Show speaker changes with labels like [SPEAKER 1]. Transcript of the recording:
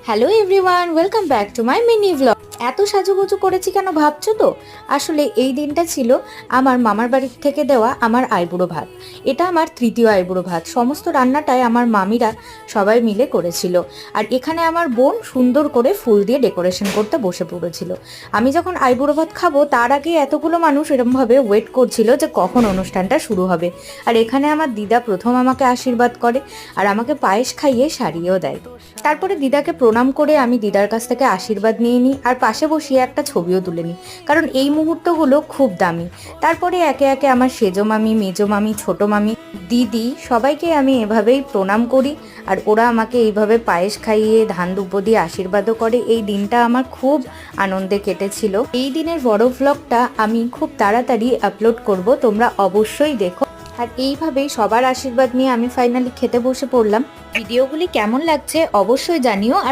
[SPEAKER 1] Hello everyone, welcome back to my mini vlog. এত সাজুগুজু করেছি কেন ভাবছো তো? আসলে এই দিনটা ছিল আমার মামার বাড়ি থেকে দেওয়া আমার আইবুড়ো ভাত। এটা আমার তৃতীয় আইবুড়ো ভাত। সমস্ত রান্নাটাই আমার মামিরা সবাই মিলে করেছিল। আর এখানে আমার বোন সুন্দর করে ফুল দিয়ে ডেকোরেশন করতে বসে পড়েছিল। আমি যখন আইবুড়ো ভাত খাবো তার আগে এতগুলো মানুষ এরমভাবে ওয়েট করছিল যে কখন অনুষ্ঠানটা শুরু হবে। আর এখানে আমার দিদা প্রথম আমাকে আশীর্বাদ করে আর আমাকে পায়েস খাইয়ে সারিয়েও দেয়। তারপরে দিদাকে প্রণাম করে আমি দিদার কাছ থেকে আশীর্বাদ নিয়ে নিই আর পাশে বসিয়ে একটা ছবিও তুলে নিই, কারণ এই মুহূর্তগুলো খুব দামি। তারপরে একে একে আমার সেজো মামি, মেজো মামি, ছোটো মামি, দিদি সবাইকে আমি এভাবেই প্রণাম করি। আর ওরা আমাকে এইভাবে পায়েস খাইয়ে ধান দুব্বো দিয়ে আশীর্বাদও করে। এই দিনটা আমার খুব আনন্দে কেটেছিল। এই দিনের বড় ভ্লগটা আমি খুব তাড়াতাড়ি আপলোড করব, তোমরা অবশ্যই দেখো। আর এইভাবেই সবার আশীর্বাদ নিয়ে আমি ফাইনালি খেতে বসে পড়লাম। ভিডিওগুলি কেমন লাগছে অবশ্যই জানিও। আর